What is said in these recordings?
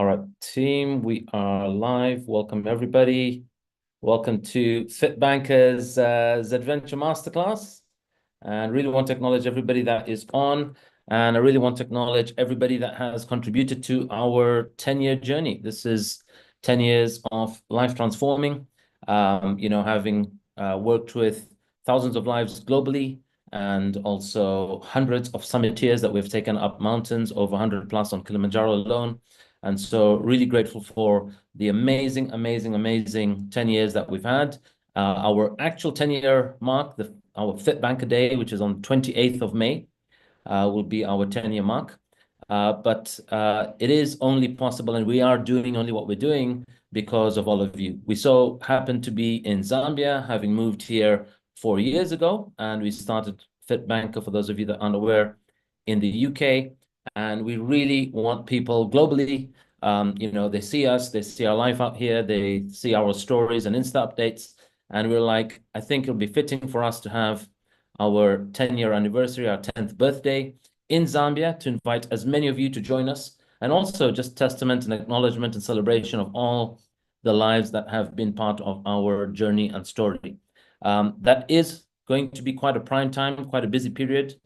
All right, team, we are live. Welcome, everybody. Welcome to FitBanker's ZEDVENTURE Masterclass. And really want to acknowledge everybody that is on. And I really want to acknowledge everybody that has contributed to our 10-year journey. This is 10 years of life transforming, having worked with thousands of lives globally and also hundreds of summiteers that we've taken up mountains, over 100 plus on Kilimanjaro alone. And so really grateful for the amazing 10 years that we've had. Our actual 10-year mark, our FitBanker Day, which is on 28th of May, will be our 10-year mark. But it is only possible, and we are doing only what we're doing because of all of you. We so happen to be in Zambia, having moved here 4 years ago, and we started FitBanker, for those of you that aren't aware, in the UK. And we really want people globally, they see us, they see our life out here, they see our stories and Insta updates. And we're like, I think it'll be fitting for us to have our 10-year anniversary, our 10th birthday in Zambia, to invite as many of you to join us. And also just testament and acknowledgement and celebration of all the lives that have been part of our journey and story. That is going to be quite a prime time, quite a busy period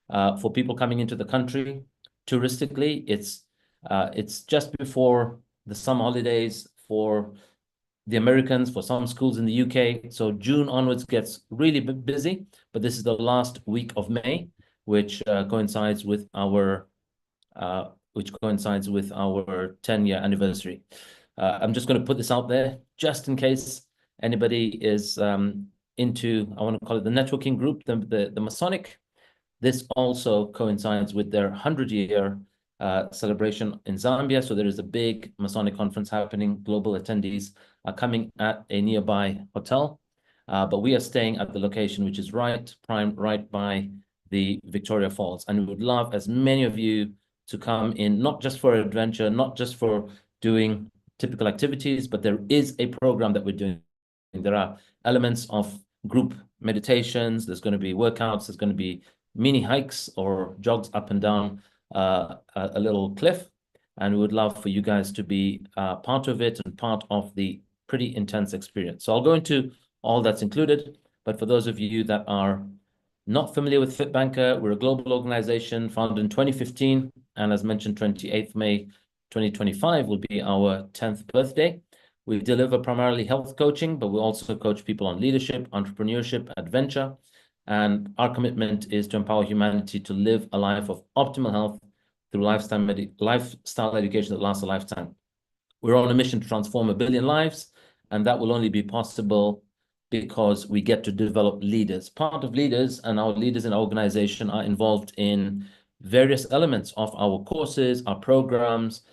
for people coming into the country. Touristically, it's just before the summer holidays for the Americans, for some schools in the UK. So June onwards gets really busy, but this is the last week of May, which coincides with our 10-year anniversary. I'm just going to put this out there just in case anybody is into, I want to call it the networking group, the Masonic. This also coincides with their 100-year celebration in Zambia. So there is a big Masonic conference happening. Global attendees are coming at a nearby hotel. But we are staying at the location, which is right by the Victoria Falls. And we would love as many of you to come in, not just for adventure, not just for doing typical activities, but there is a program that we're doing. There are elements of group meditations. There's going to be workouts. There's going to be mini hikes or jogs up and down a little cliff. And we would love for you guys to be part of it and part of the pretty intense experience. So I'll go into all that's included. But for those of you that are not familiar with FitBanker, we're a global organization founded in 2015. And as mentioned, 28th May 2025 will be our 10th birthday. We deliver primarily health coaching, but we also coach people on leadership, entrepreneurship, adventure. And our commitment is to empower humanity to live a life of optimal health through lifestyle education that lasts a lifetime. We're on a mission to transform 1 billion lives, and that will only be possible because we get to develop leaders. Part of leaders and our leaders in our organization are involved in various elements of our courses, our programs,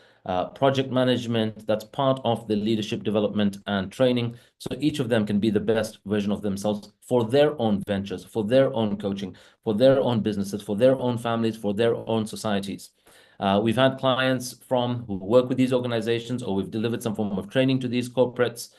project management. That's part of the leadership development and training. So each of them can be the best version of themselves for their own ventures, for their own coaching, for their own businesses, for their own families, for their own societies. We've had clients who work with these organizations, or we've delivered some form of training to these corporates,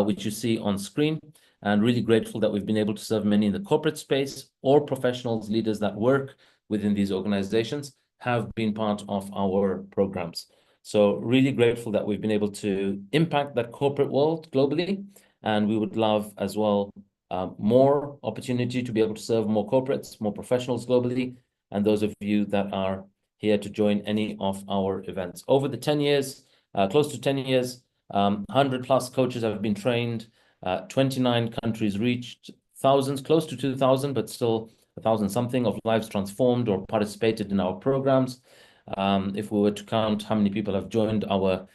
which you see on screen. And really grateful that we've been able to serve many in the corporate space, or professionals, leaders that work within these organizations have been part of our programs. So really grateful that we've been able to impact that corporate world globally. And we would love as well more opportunity to be able to serve more corporates, more professionals globally. And those of you that are here to join any of our events. Over the 10 years, close to 10 years, 100 plus coaches have been trained, 29 countries reached, thousands, close to 2,000, but still 1,000 something of lives transformed or participated in our programs. If we were to count how many people have joined our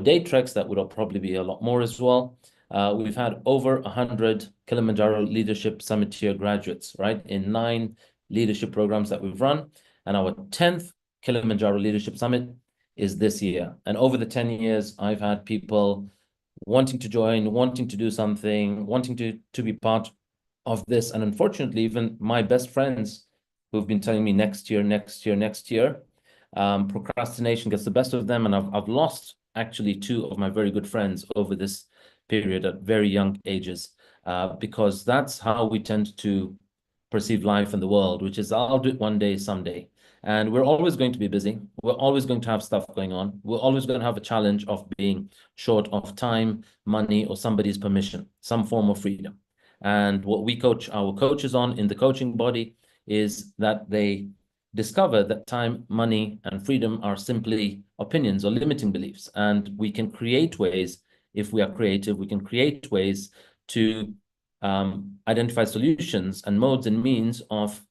day treks, that would probably be a lot more as well. We've had over 100 Kilimanjaro Leadership Summit-tier graduates, right, in 9 leadership programs that we've run. And our 10th Kilimanjaro Leadership Summit is this year. And over the 10 years, I've had people wanting to join, wanting to do something, wanting to be part of this. And unfortunately, even my best friends who've been telling me next year, procrastination gets the best of them. And I've lost actually 2 of my very good friends over this period at very young ages, because that's how we tend to perceive life in the world, which is I'll do it one day, someday. And we're always going to be busy. We're always going to have stuff going on. We're always going to have a challenge of being short of time, money, or somebody's permission, some form of freedom. And what we coach our coaches on in the coaching body is that they discover that time, money, and freedom are simply opinions or limiting beliefs. And we can create ways, if we are creative, we can create ways to identify solutions and modes and means of,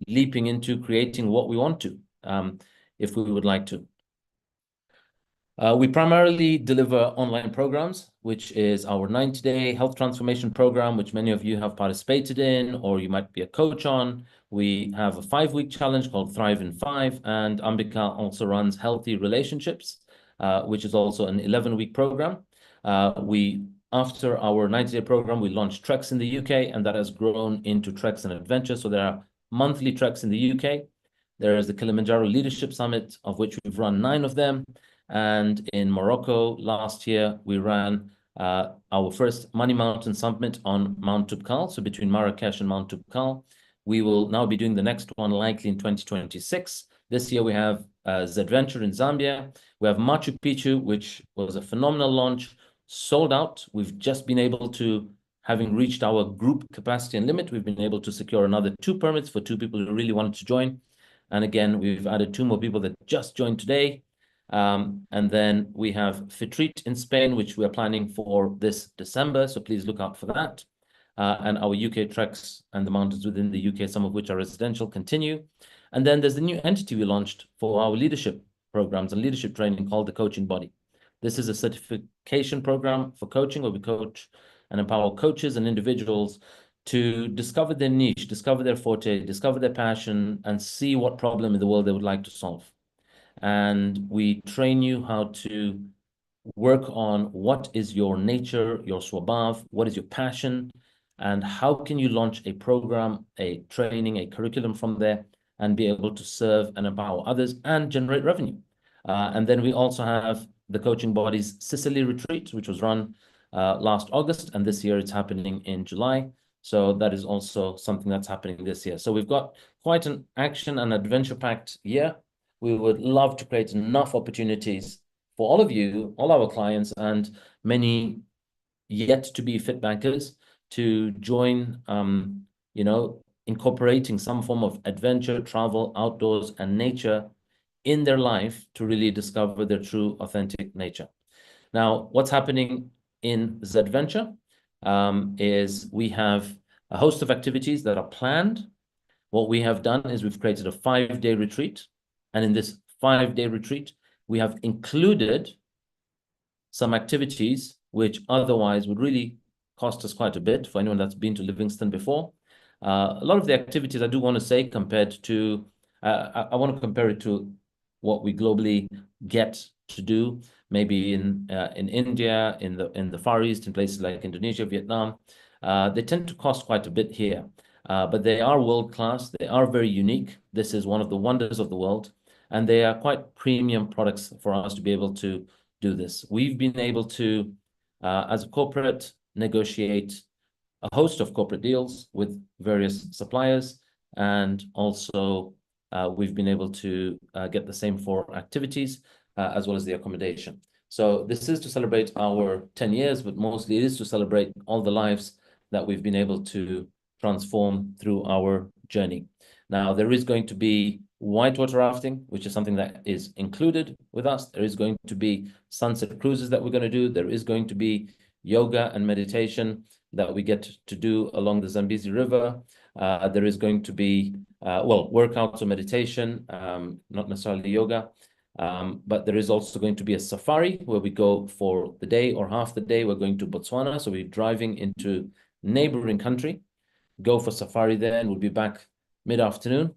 leaping into creating what we want to, if we would like to. We primarily deliver online programs, which is our 90-day health transformation program, which many of you have participated in, or you might be a coach on. We have a 5-week challenge called Thrive in 5, and Ambika also runs Healthy Relationships, which is also an 11-week program. After our 90-day program, we launched Treks in the UK, and that has grown into Treks and Adventure. So there are monthly treks in the UK. There is the Kilimanjaro Leadership Summit, of which we've run 9 of them. And in Morocco last year, we ran our first Money Mountain Summit on Mount Toubkal, so between Marrakesh and Mount Toubkal. We will now be doing the next one likely in 2026. This year we have ZEDVENTURE in Zambia. We have Machu Picchu, which was a phenomenal launch, sold out. We've just been able to, having reached our group capacity and limit, we've been able to secure another 2 permits for 2 people who really wanted to join. And again, we've added 2 more people that just joined today. And then we have FITREAT in Spain, which we are planning for this December. So please look out for that. And our UK treks and the mountains within the UK, some of which are residential, continue. And then there's the new entity we launched for our leadership programs and leadership training called the Coaching Body. This is a certification program for coaching, where we coach and empower coaches and individuals to discover their niche, discover their forte, discover their passion, and see what problem in the world they would like to solve. And we train you how to work on what is your nature, your swabhav, what is your passion, and how can you launch a program, a training, a curriculum from there, and be able to serve and empower others and generate revenue. And then we also have the Coaching Body's Sicily retreat, which was run last August, and this year it's happening in July. So that is also something that's happening this year. So we've got quite an action and adventure-packed year. We would love to create enough opportunities for all of you, all our clients, and many yet to be fit bankers to join, incorporating some form of adventure, travel, outdoors, and nature in their life to really discover their true, authentic nature. Now, what's happening in ZEDVenture is we have a host of activities that are planned. What we have done is we've created a 5-day retreat. And in this 5-day retreat, we have included some activities which otherwise would really cost us quite a bit for anyone that's been to Livingston before. A lot of the activities I do want to say compared to, I want to compare it to what we globally get to do, maybe in India, in the Far East, in places like Indonesia, Vietnam. They tend to cost quite a bit here, but they are world-class. They are very unique. This is one of the wonders of the world, and they are quite premium products for us to be able to do this. We've been able to, as a corporate, negotiate a host of corporate deals with various suppliers, and also we've been able to get the same for activities as well as the accommodation. So this is to celebrate our 10 years, but mostly it is to celebrate all the lives that we've been able to transform through our journey. Now, there is going to be whitewater rafting, which is something that is included with us. There is going to be sunset cruises that we're going to do. There is going to be yoga and meditation that we get to do along the Zambezi River. There is going to be, workouts or meditation, not necessarily yoga. But there is also going to be a safari where we go for the day or half the day. We're going to Botswana. So we're driving into neighboring country, go for safari there, and we'll be back mid-afternoon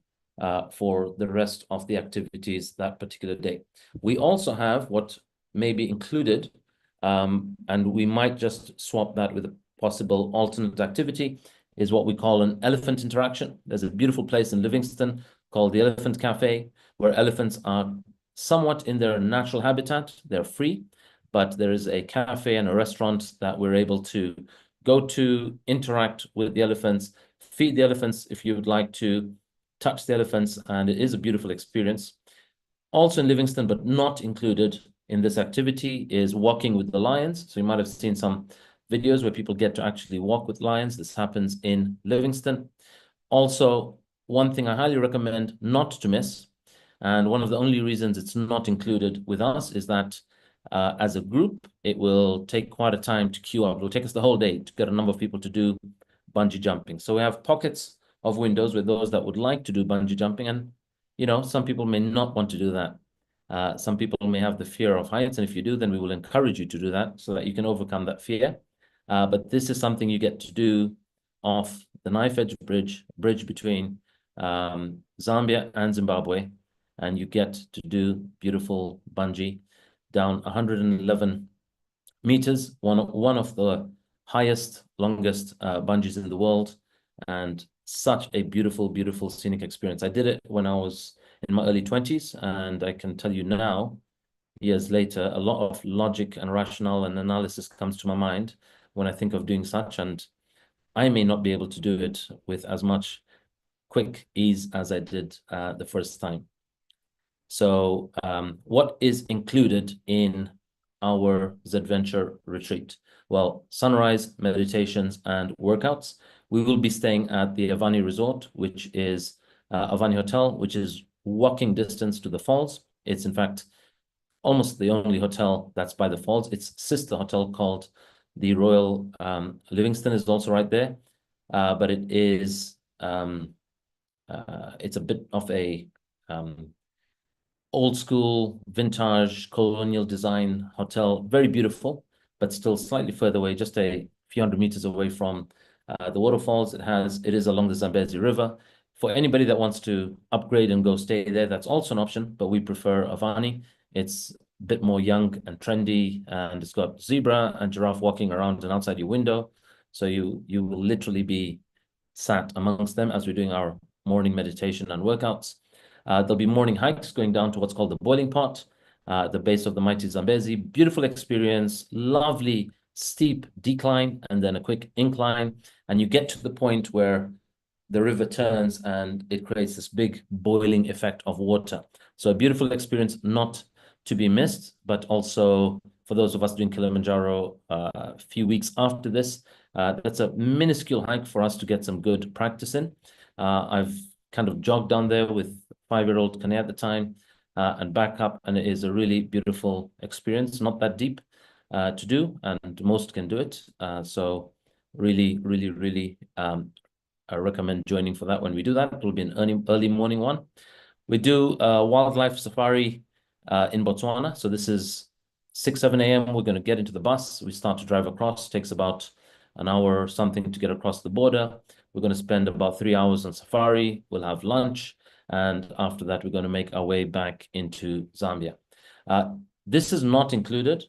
for the rest of the activities that particular day. We also have what may be included, and we might just swap that with a possible alternate activity, is what we call an elephant interaction. There's a beautiful place in Livingston called the Elephant Cafe, where elephants are somewhat in their natural habitat. They're free, but there is a cafe and a restaurant that we're able to go to, interact with the elephants, feed the elephants if you would like to, touch the elephants, and it is a beautiful experience. Also in Livingston, but not included in this activity, is walking with the lions. So you might have seen some videos where people get to actually walk with lions. This happens in Livingston. Also, one thing I highly recommend not to miss, and one of the only reasons it's not included with us, is that as a group, it will take quite a time to queue up. It will take us the whole day to get a number of people to do bungee jumping. So we have pockets of windows with those that would like to do bungee jumping, and some people may not want to do that. Some people may have the fear of heights, and if you do, then we will encourage you to do that so that you can overcome that fear. But this is something you get to do off the knife edge bridge between Zambia and Zimbabwe, and you get to do beautiful bungee down 111 meters, one of the highest, longest bungees in the world, and such a beautiful, beautiful scenic experience. I did it when I was in my early 20s, and I can tell you now, years later, a lot of logic and rationale and analysis comes to my mind when I think of doing such, and I may not be able to do it with as much quick ease as I did the first time. So what is included in our ZEDVenture retreat? Well, sunrise, meditations, and workouts. We will be staying at the Avani Resort, which is Avani Hotel, which is walking distance to the falls. It's in fact almost the only hotel that's by the falls. Its sister hotel called the Royal Livingston is also right there, but it is it's a bit of a old school, vintage, colonial design hotel. Very beautiful, but still slightly further away, just a few hundred meters away from the waterfalls. It is along the Zambezi River. For anybody that wants to upgrade and go stay there, that's also an option, but we prefer Avani. It's a bit more young and trendy, and it's got zebra and giraffe walking around and outside your window. So you will literally be sat amongst them as we're doing our morning meditation and workouts. There'll be morning hikes going down to what's called the boiling pot, the base of the mighty Zambezi. Beautiful experience, lovely steep decline, and then a quick incline. And you get to the point where the river turns and it creates this big boiling effect of water. So a beautiful experience not to be missed, but also for those of us doing Kilimanjaro a few weeks after this, that's a minuscule hike for us to get some good practice in. I've kind of jogged down there with 5-year-old Kane at the time and back up, and it is a really beautiful experience, not that deep to do, and most can do it. So really, really, really I recommend joining for that when we do that. It will be an early morning one. We do wildlife safari in Botswana. So this is 6, 7 a.m. We're going to get into the bus. We start to drive across. It takes about an hour or something to get across the border. We're going to spend about 3 hours on safari. We'll have lunch. And after that, we're going to make our way back into Zambia. This is not included,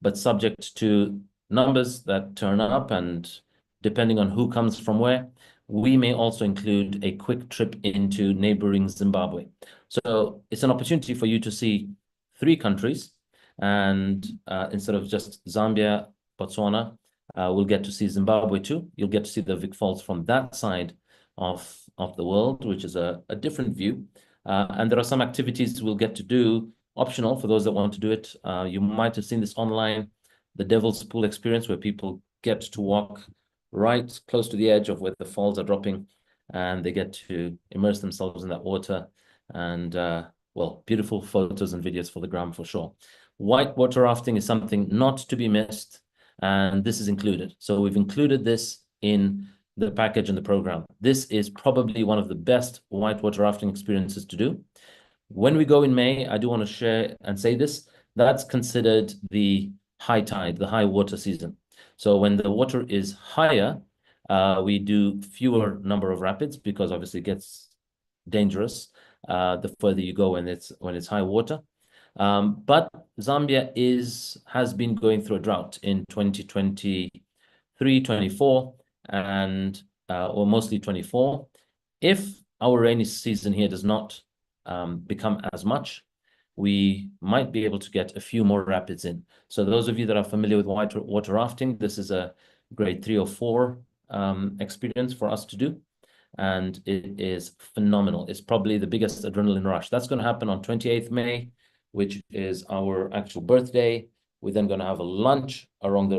but subject to numbers that turn up, and depending on who comes from where, we may also include a quick trip into neighboring Zimbabwe. So it's an opportunity for you to see 3 countries, and instead of just Zambia, Botswana, we'll get to see Zimbabwe too. You'll get to see the Vic Falls from that side of the world, which is a different view. And there are some activities we'll get to do, optional for those that want to do it. You might have seen this online, the Devil's Pool experience, where people get to walk right close to the edge of where the falls are dropping, and they get to immerse themselves in that water. And well, beautiful photos and videos for the gram for sure. Whitewater rafting is something not to be missed, and this is included. So we've included this in the package and the program. This is probably one of the best whitewater rafting experiences to do. When we go in May, I do want to share and say this, that's considered the high tide, the high water season. So when the water is higher, we do fewer number of rapids, because obviously it gets dangerous the further you go when it's high water. But Zambia has been going through a drought in 2023, 24, and or mostly 24. If our rainy season here does not become as much, we might be able to get a few more rapids in. So those of you that are familiar with whitewater rafting, this is a grade 3 or 4 experience for us to do. and it is phenomenal. It's probably the biggest adrenaline rush. That's going to happen on 28th May, which is our actual birthday. We're then going to have a lunch along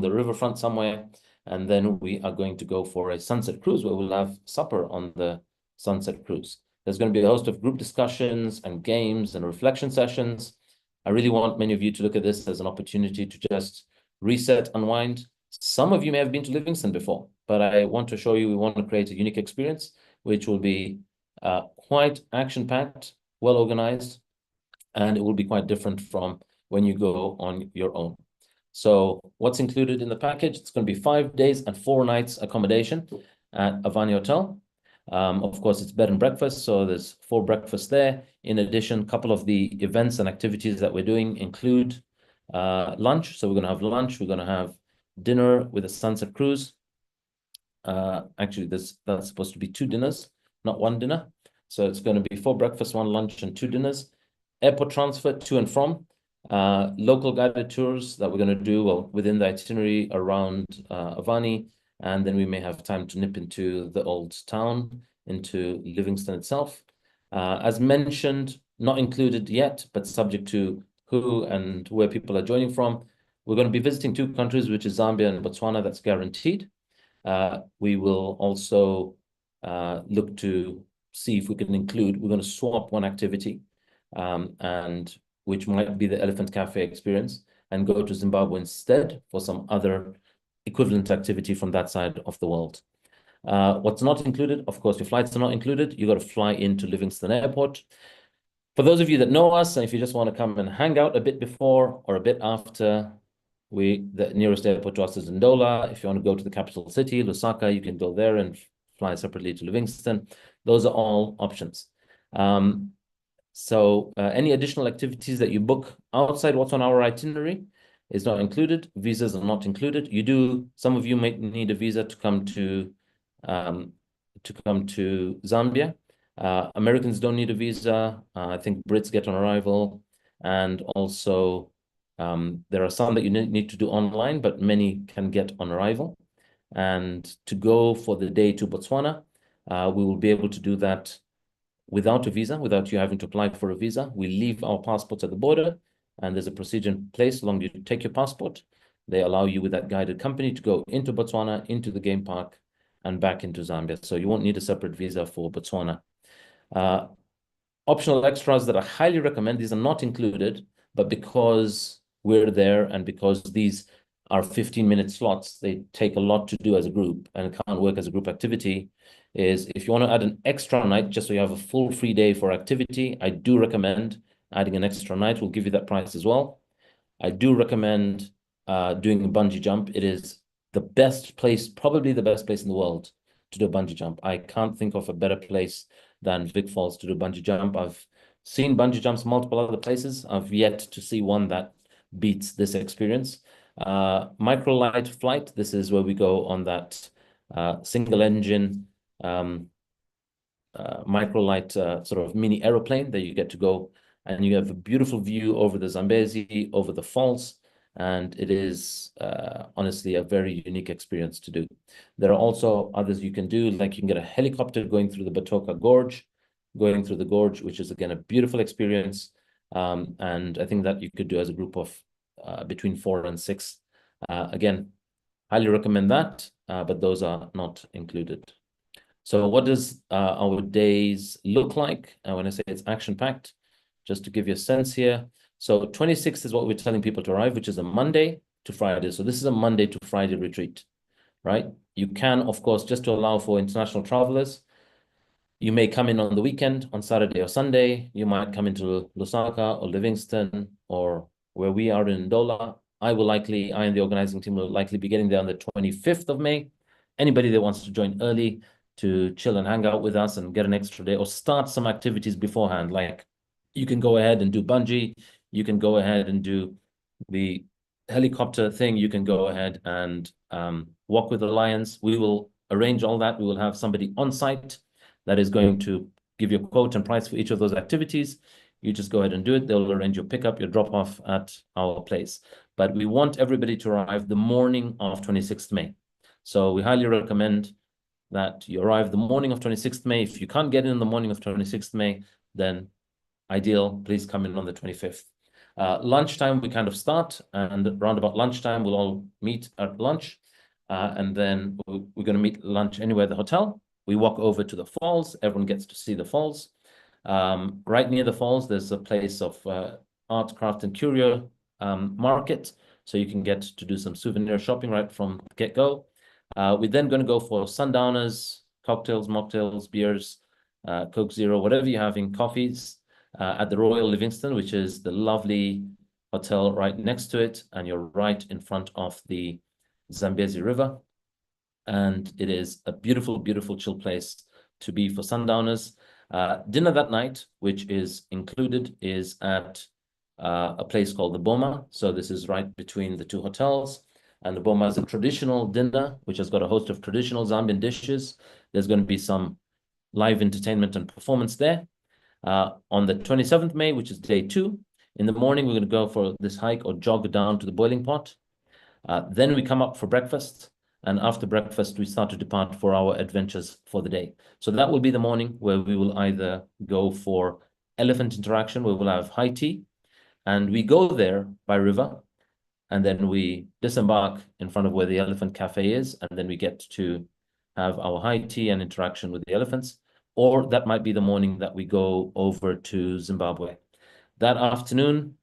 the riverfront somewhere, and then we are going to go for a sunset cruise where we'll have supper on the sunset cruise. There's going to be a host of group discussions and games and reflection sessions. I really want many of you to look at this as an opportunity to just reset, unwind. Some of you may have been to Livingston before, but I want to show you, we want to create a unique experience, which will be quite action-packed, well-organized, and it will be quite different from when you go on your own. So what's included in the package? It's going to be 5 days and 4 nights accommodation at Avani Hotel. Of course, it's bed and breakfast, so there's 4 breakfasts there. In addition, a couple of the events and activities that we're doing include lunch. So we're going to have lunch. We're going to have dinner with a sunset cruise. Actually, that's supposed to be 2 dinners, not 1 dinner. So it's going to be 4 breakfasts, 1 lunch, and 2 dinners. Airport transfer to and from. Local guided tours that we're going to do within the itinerary around Avani. And then we may have time to nip into the old town, into Livingston itself. As mentioned, not included yet, but subject to who and where people are joining from. We're going to be visiting 2 countries, which is Zambia and Botswana. That's guaranteed. We will also look to see if we can include, we're going to swap 1 activity, and which might be the Elephant Cafe experience, and go to Zimbabwe instead for some other equivalent activity from that side of the world. What's not included, of course, your flights are not included. You got to fly into Livingston Airport. For those of you that know us, and if you just want to come and hang out a bit before or a bit after, the nearest airport to us is Ndola. If you want to go to the capital city, Lusaka, you can go there and fly separately to Livingston. Those are all options. So any additional activities that you book outside what's on our itinerary is not included. Visas are not included. Some of you might need a visa to come to Zambia. Americans don't need a visa. I think Brits get on arrival, and also there are some that you need to do online, but many can get on arrival. And to go for the day to Botswana, we will be able to do that without a visa, without you having to apply for a visa. We leave our passports at the border, and there's a procedure in place. Long as you take your passport, they allow you with that guided company to go into Botswana, into the game park, and back into Zambia. So you won't need a separate visa for Botswana. Optional extras that I highly recommend, these are not included, but because we're there and because these are 15-minute slots, they take a lot to do as a group and it can't work as a group activity, is if you want to add an extra night, just so you have a full free day for activity, I do recommend adding an extra night. We'll give you that price as well. I do recommend doing a bungee jump. It is the best place, probably the best place in the world to do a bungee jump. I can't think of a better place than Vic Falls to do a bungee jump. I've seen bungee jumps multiple other places. I've yet to see one that beats this experience. Microlight flight. This is where we go on that single engine microlight sort of mini aeroplane that you get to go, and you have a beautiful view over the Zambezi, over the falls, and it is honestly a very unique experience to do. There are also others you can do, like you can get a helicopter going through the Batoka Gorge, which is again a beautiful experience, and I think that you could do as a group of between 4 and 6. Again, highly recommend that, but those are not included. So what does our days look like? When I say it's action-packed, just to give you a sense here. So 26th is what we're telling people to arrive, which is a Monday to Friday. So this is a Monday to Friday retreat, right? You can, of course, just to allow for international travelers, you may come in on the weekend, on Saturday or Sunday. You might come into Lusaka or Livingston or where we are in Ndola. I and the organizing team will likely be getting there on the 25th of May. Anybody that wants to join early to chill and hang out with us and get an extra day or start some activities beforehand, like you can go ahead and do bungee, you can go ahead and do the helicopter thing, you can go ahead and walk with the lions. We will arrange all that. We will have somebody on site that is going to give you a quote and price for each of those activities. You just go ahead and do it. They'll arrange your pickup, your drop off at our place. But we want everybody to arrive the morning of 26th May. So we highly recommend that you arrive the morning of 26th May. If you can't get in the morning of 26th May, then ideal, please come in on the 25th. Lunchtime, we kind of start, and around about lunchtime, we'll all meet at lunch. And then we're going to meet lunch anywhere at the hotel. We walk over to the falls. Everyone gets to see the falls. Right near the falls, there's a place of art, craft, and curio market. So you can get to do some souvenir shopping right from the get-go. We're then going to go for sundowners, cocktails, mocktails, beers, Coke Zero, whatever you're having, coffees at the Royal Livingston, which is the lovely hotel right next to it. And you're right in front of the Zambezi River. And it is a beautiful, beautiful chill place to be for sundowners. Dinner that night, which is included, is at a place called the Boma. So this is right between the two hotels. And the Boma is a traditional dinner, which has got a host of traditional Zambian dishes. There's going to be some live entertainment and performance there. On the 27th May, which is day 2, in the morning, we're going to go for this hike or jog down to the boiling pot. Then we come up for breakfast. And after breakfast, we start to depart for our adventures for the day. So that will be the morning where we will either go for elephant interaction, where we'll have high tea. And we go there by river. And then we disembark in front of where the elephant cafe is. And then we get to have our high tea and interaction with the elephants. Or that might be the morning that we go over to Zimbabwe. That afternoon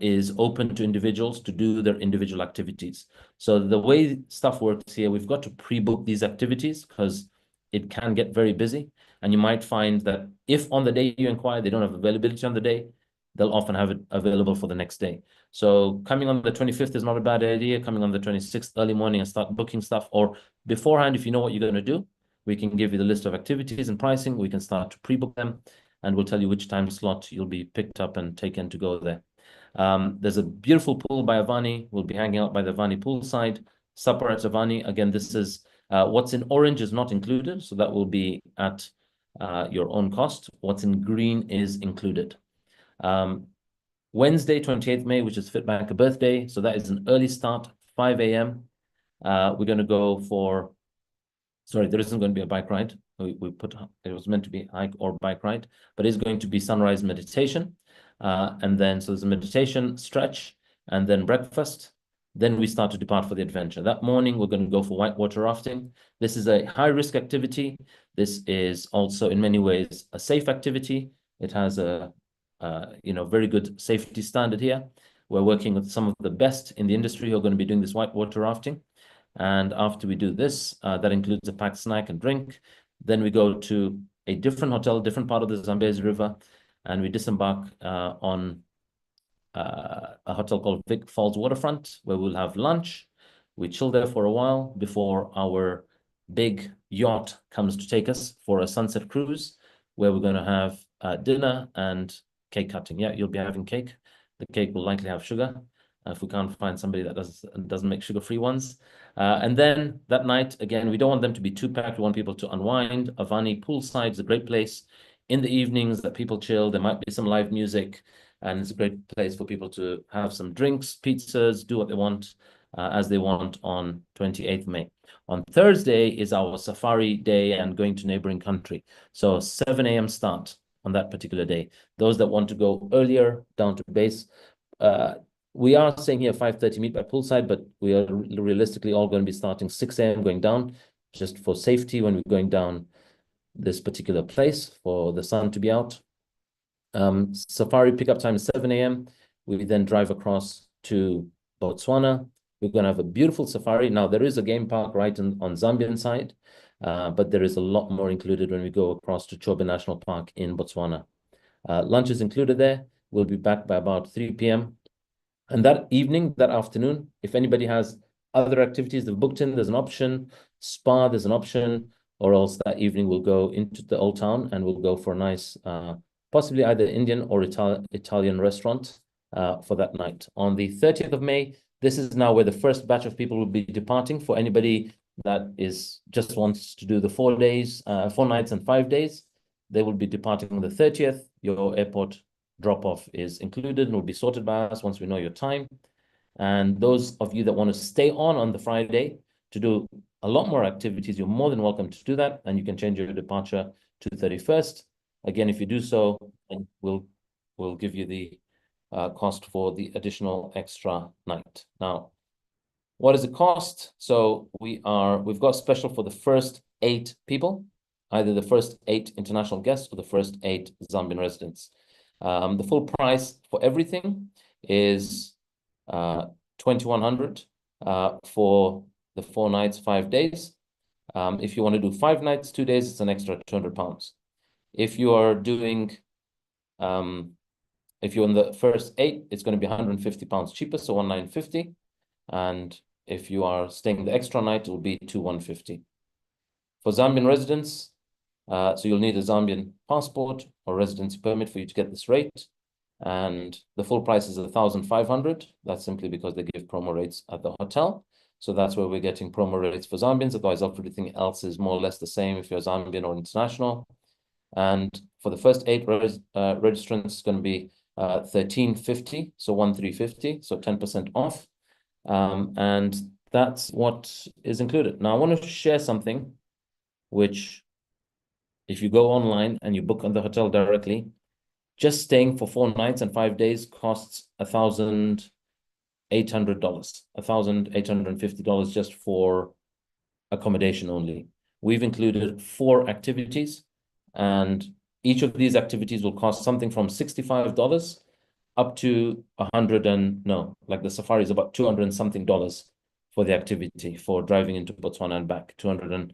is open to individuals to do their individual activities. So the way stuff works here, we've got to pre-book these activities because it can get very busy. And you might find that if on the day you inquire, they don't have availability on the day, they'll often have it available for the next day. So coming on the 25th is not a bad idea. Coming on the 26th early morning and start booking stuff, or beforehand, if you know what you're going to do, we can give you the list of activities and pricing. We can start to pre-book them, and we'll tell you which time slot you'll be picked up and taken to go there. There's a beautiful pool by Avani. We'll be hanging out by the Avani poolside. Supper at Avani. Again, this is what's in orange is not included, so that will be at your own cost. What's in green is included. Wednesday, 28th May, which is FITBANKER birthday. So that is an early start, 5 a.m. We're going to go for, sorry, there isn't going to be a bike ride. We put, it was meant to be hike or bike ride, but it's going to be sunrise meditation. And then, so there's a meditation stretch and then breakfast. Then we start to depart for the adventure. That morning, we're going to go for whitewater rafting. This is a high-risk activity. This is also, in many ways, a safe activity. It has a very good safety standard here. We're working with some of the best in the industry who are going to be doing this whitewater rafting. And after we do this, that includes a packed snack and drink. Then we go to a different hotel, different part of the Zambezi River, and we disembark on a hotel called Vic Falls Waterfront, where we'll have lunch. We chill there for a while before our big yacht comes to take us for a sunset cruise, where we're going to have dinner and cake cutting. Yeah, you'll be having cake. The cake will likely have sugar if we can't find somebody that doesn't make sugar-free ones. And then that night, again, we don't want them to be too packed. We want people to unwind. Avani poolside is a great place. In the evenings that people chill, there might be some live music, and it's a great place for people to have some drinks, pizzas, do what they want as they want on 28th May. On Thursday is our safari day and going to neighboring country. So 7 a.m. start on that particular day. Those that want to go earlier down to base, we are saying here 5:30 meet by poolside, but we are realistically all going to be starting 6 a.m. going down, just for safety when we're going down this particular place for the sun to be out. Safari pickup time is 7 a.m. We then drive across to Botswana. We're going to have a beautiful safari. Now, there is a game park right on Zambian side, but there is a lot more included when we go across to Chobe National Park in Botswana. Lunch is included there. We'll be back by about 3 p.m. And that evening, that afternoon, if anybody has other activities they've booked in, there's an option. Spa, there's an option. Or else that evening we'll go into the old town and we'll go for a nice, possibly either Indian or Italian restaurant for that night. On the 30th of May, this is now where the first batch of people will be departing. For anybody that just wants to do the 4 days, 4 nights and 5 days, they will be departing on the 30th. Your airport drop-off is included and will be sorted by us once we know your time. And those of you that want to stay on the Friday to do a lot more activities, you're more than welcome to do that, and you can change your departure to 31st. Again, if you do so, and we'll give you the cost for the additional extra night. Now, what does it cost? So we've got special for the first 8 people, either the first 8 international guests or the first 8 Zambian residents. The full price for everything is 2,100 for the 4 nights, 5 days. If you want to do 5 nights, 2 days, it's an extra £200. If you are doing, if you're in the first 8, it's going to be £150 cheaper, so 1,950. And if you are staying the extra night, it will be 2,150. For Zambian residents, so you'll need a Zambian passport or residency permit for you to get this rate. And the full price is 1,500. That's simply because they give promo rates at the hotel. So that's where we're getting promo rates for Zambians. Otherwise, everything else is more or less the same if you're Zambian or international. And for the first 8 registrants, it's going to be 1,350, so 1,350, so 10% off. And that's what is included. Now, I want to share something which, if you go online and you book on the hotel directly, just staying for 4 nights and 5 days costs $1,800, $1,850 just for accommodation only. We've included 4 activities, and each of these activities will cost something from $65 up to like the safari is about $200 and something for the activity for driving into Botswana and back, $220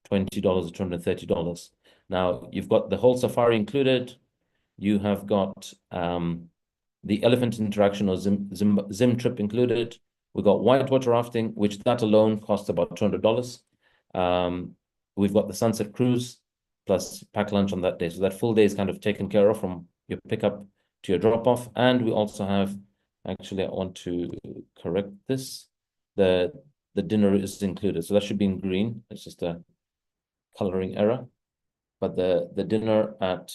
or $230. Now, you've got the whole safari included. You have got the elephant interaction or Zim trip included. We've got whitewater rafting, which that alone costs about $200. We've got the sunset cruise plus pack lunch on that day. So that full day is kind of taken care of from your pickup to your drop off. And we also have, actually, I want to correct this. The dinner is included. So that should be in green. It's just a coloring error. But the dinner at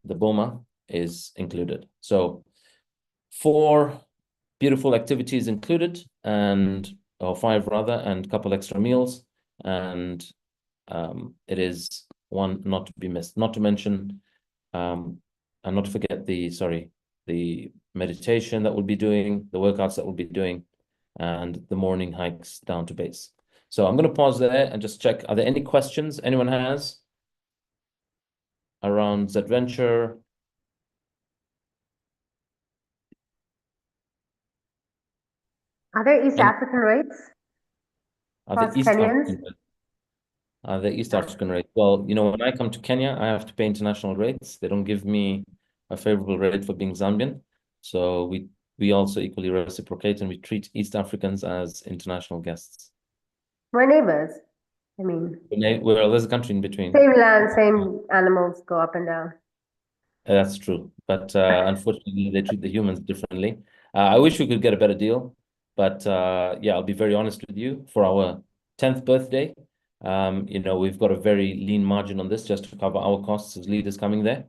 the Boma is included. So 4 beautiful activities included, or 5 rather, and a couple extra meals. And it is one not to be missed. Not to mention, and not to forget the meditation that we'll be doing, the workouts that we'll be doing, and the morning hikes down to base. So I'm going to pause there and just check. Are there any questions anyone has around ZEDVenture? Are there East African rates? Are the East African rates? The East African rate. Well, when I come to Kenya, I have to pay international rates. They don't give me a favorable rate for being Zambian. So we also equally reciprocate, and we treat East Africans as international guests. We're neighbors. I mean, well, there's a country in between. Same land, same animals go up and down. That's true. But unfortunately, they treat the humans differently. I wish we could get a better deal. But yeah, I'll be very honest with you. For our 10th birthday, we've got a very lean margin on this just to cover our costs as leaders coming there.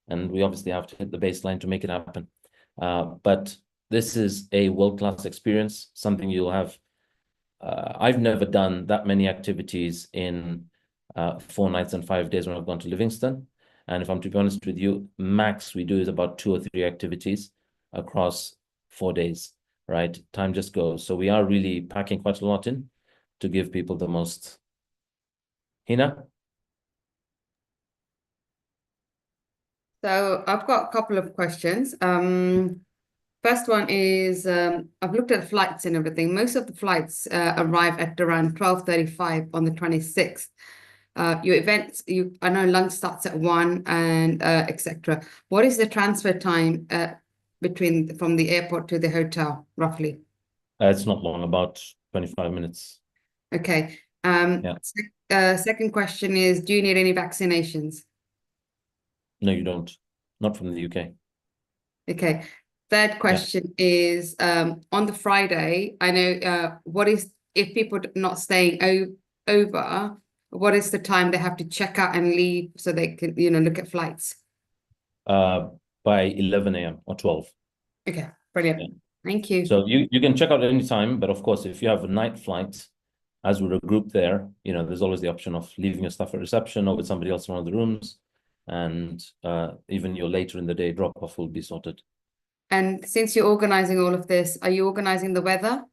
And we obviously have to hit the baseline to make it happen. But this is a world-class experience, something you'll have. I've never done that many activities in 4 nights and 5 days when I've gone to Livingston. And if I'm to be honest with you, max we do is about 2 or 3 activities across 4 days, right? Time just goes. So we are really packing quite a lot in to give people the most. Hina? So I've got a couple of questions. First one is, I've looked at flights and everything. Most of the flights arrive at around 12:35 on the 26th. Your events, I know lunch starts at 1 and etc. What is the transfer time from the airport to the hotel, roughly? It's not long, about 25 minutes. Okay. Yeah. Second question is, do you need any vaccinations? No, you don't. Not from the UK. Okay. Third question is, on the Friday, I know if people are not staying over, what is the time they have to check out and leave so they can, look at flights? By 11 a.m. or 12. Okay, brilliant. Yeah. Thank you. So you can check out at any time, but of course, if you have a night flight as we're a group there, you know, there's always the option of leaving your stuff at reception or with somebody else in one of the rooms. And even your later in the day drop-off will be sorted. And since you're organizing all of this, are you organizing the weather?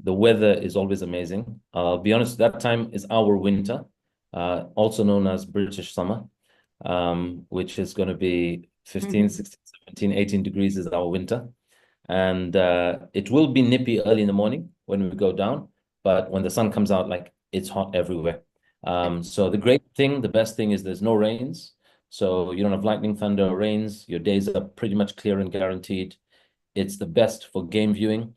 The weather is always amazing. I'll be honest, that time is our winter, also known as British summer, which is going to be 15, 16, 17, 18 degrees is our winter. And it will be nippy early in the morning when we go down, but when the sun comes out, like, it's hot everywhere. So the best thing is there's no rains. So you don't have lightning, thunder, or rains. Your days are pretty much clear and guaranteed. It's the best for game viewing,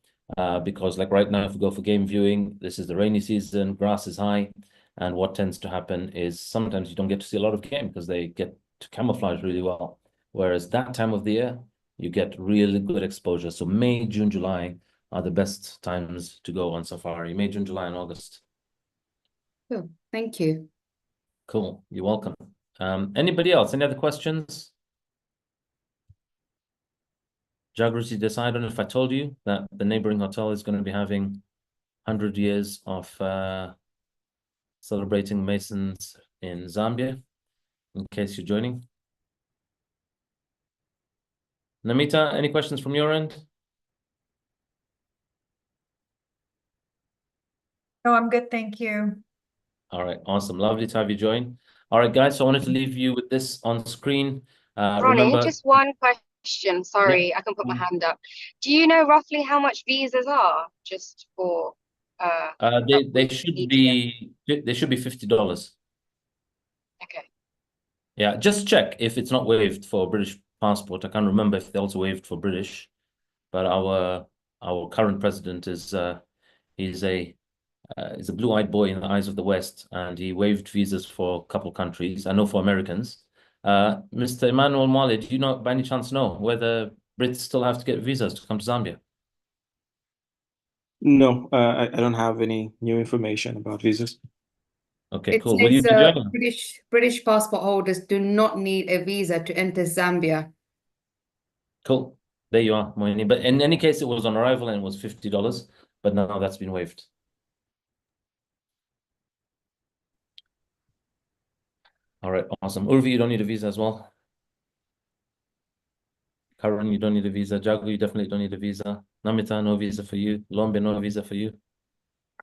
because like right now, if we go for game viewing, this is the rainy season, grass is high. And what tends to happen is sometimes you don't get to see a lot of game because they get to camouflage really well. Whereas that time of the year, you get really good exposure. So May, June, July are the best times to go on safari. May, June, July, and August. Cool. Thank you. Cool. You're welcome. Anybody else? Any other questions? Jagruti Desai, I don't know if I told you that the neighboring hotel is going to be having 100 years of celebrating Masons in Zambia, in case you're joining. Namita, any questions from your end? No, I'm good, thank you. All right, awesome. Lovely to have you join. All right, guys, so I wanted to leave you with this on screen. Ronnie, Remember, just one question. Sorry, I can put my hand up. Do you know roughly how much visas are just for they should be $50. Okay. Yeah, just check if it's not waived for British passport. I can't remember if they also waived for British, but our current president is he's a blue-eyed boy in the eyes of the West, and he waived visas for a couple of countries. I know for Americans. Mr. Emmanuel Mwale, do you know, by any chance know whether Brits still have to get visas to come to Zambia? No, I don't have any new information about visas. Okay, It cool. Will you says be joining? British passport holders do not need a visa to enter Zambia. Cool. There you are, Moini. But in any case, it was on arrival and it was $50, but now that's been waived. All right, awesome. Urvi, you don't need a visa as well. Karan, you don't need a visa. Jagu, you definitely don't need a visa. Namita, no visa for you. Lombe, no visa for you.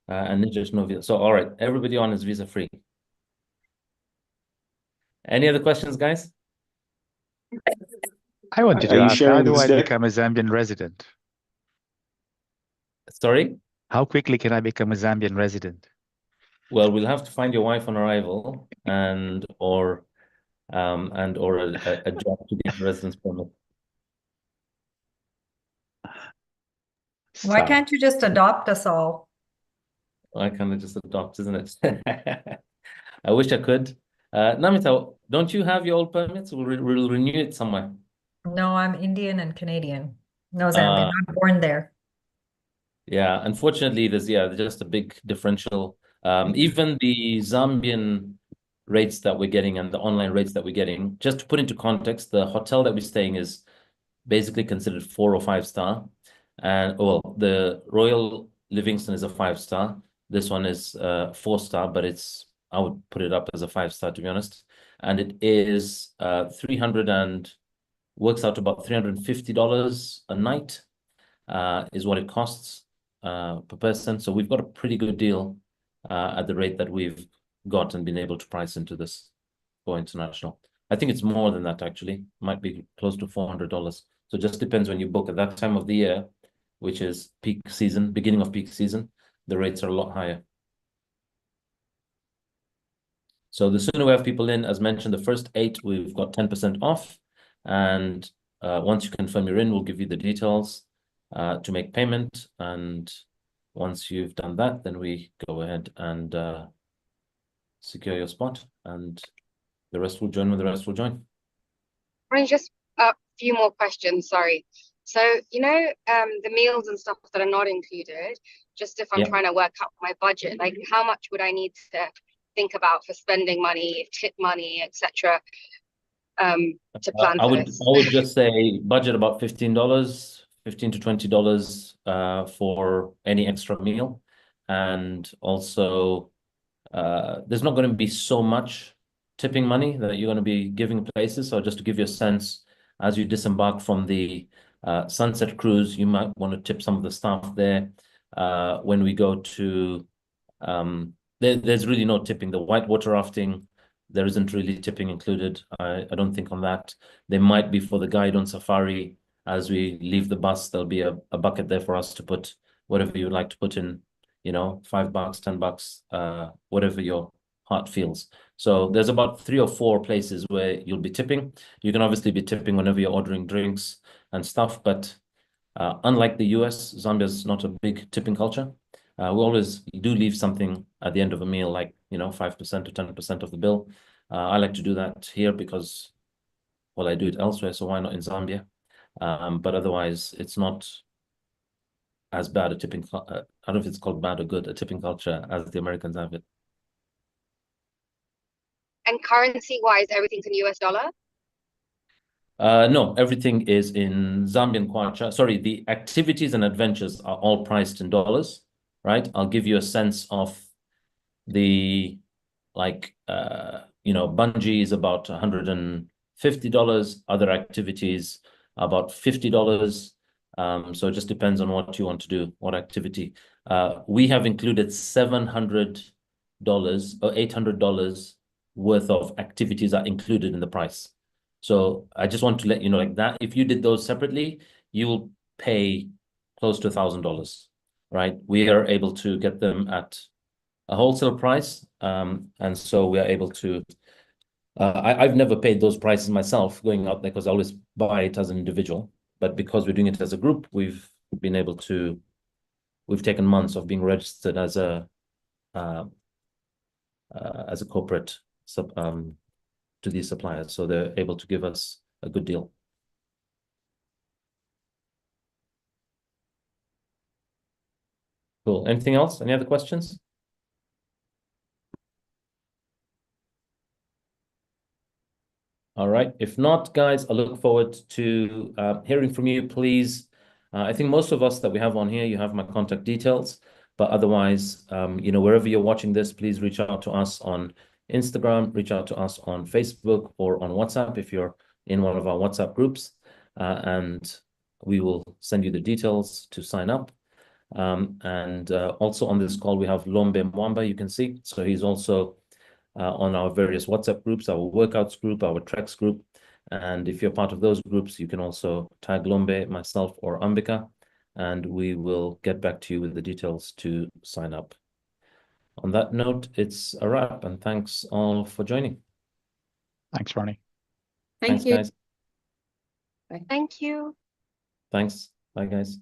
And Ninja's no visa. So, all right, everybody on is visa free. Any other questions, guys? I wanted to Are you ask, how sharing do this I deck? become a Zambian resident? Sorry? How quickly can I become a Zambian resident? Well, we'll have to find your wife on arrival and or a job to get a residence permit. Why So, can't you just adopt us all? I kind of just adopt, isn't it? I wish I could. Namita, don't you have your old permits? We'll renew it somewhere. No, I'm Indian and Canadian. No, Zambian, not born there. Yeah, unfortunately, there's just a big differential. Even the Zambian rates that we're getting and the online rates that we're getting, just to put into context, the hotel that we're staying is basically considered 4 or 5 star. And well, the Royal Livingston is a 5 star. This one is 4 star, but I would put it up as a 5 star, to be honest. And it is 300 and works out to about $350 a night, is what it costs per person. So we've got a pretty good deal at the rate that we've got and been able to price into this for international. I think it's more than that, actually. Might be close to $400. So it just depends when you book at that time of the year, which is peak season, beginning of peak season, the rates are a lot higher. So the sooner we have people in, as mentioned, the first 8, we've got 10% off. And once you confirm you're in, we'll give you the details to make payment. And once you've done that, then we go ahead and secure your spot. And the rest will join when the rest will join. Ronnie, just a few more questions, sorry. So, the meals and stuff that are not included, just if I'm trying to work out my budget, like how much would I need to think about for spending money, tip money, etc. To plan for this? I would just say budget about $15 to $20 for any extra meal. and also there's not going to be so much tipping money that you're going to be giving places. So just to give you a sense, as you disembark from the sunset cruise, you might want to tip some of the staff there. When we go to there's really no tipping. The whitewater rafting, there isn't really tipping included. I don't think on that. There might be for the guide on safari. As we leave the bus, there'll be a bucket there for us to put whatever you would like to put in, you know, $5, $10, whatever your heart feels. So there's about 3 or 4 places where you'll be tipping. You can obviously be tipping whenever you're ordering drinks and stuff, but unlike the US, Zambia's not a big tipping culture. We always do leave something at the end of a meal, like, you know, 5% or 10% of the bill. I like to do that here because, well, I do it elsewhere, so why not in Zambia? But otherwise, it's not as bad a tipping, I don't know if it's called bad or good, a tipping culture as the Americans have it. And currency-wise, everything's in US dollar? No, everything is in Zambian kwacha. Sorry, the activities and adventures are all priced in dollars, right? I'll give you a sense of the, like, you know, bungee is about $150. Other activities about $50. So it just depends on what you want to do, what activity. We have included $700 or $800 worth of activities are included in the price. So I just want to let you know, like that, if you did those separately, you will pay close to $1,000, right? We are able to get them at a wholesale price. And so we are able to, I've never paid those prices myself going out there because I always buy it as an individual. But because we're doing it as a group, we've been able to, we've taken months of being registered as a corporate to these suppliers. So they're able to give us a good deal. Cool. Anything else? Any other questions? All right. If not, guys, I look forward to hearing from you, please. I think most of us that we have on here, you have my contact details. But otherwise, you know, wherever you're watching this, please reach out to us on Instagram, reach out to us on Facebook or on WhatsApp if you're in one of our WhatsApp groups. And we will send you the details to sign up. And also on this call, we have Lombe Mwamba, you can see. So he's also on our various WhatsApp groups, our workouts group, our treks group. And if you're part of those groups, you can also tag Lombe, myself, or Ambika, and we will get back to you with the details to sign up. On that note, it's a wrap, and thanks all for joining. Thanks, Ronnie. Thank Thanks, you. guys. Thank you. Thanks. Bye, guys.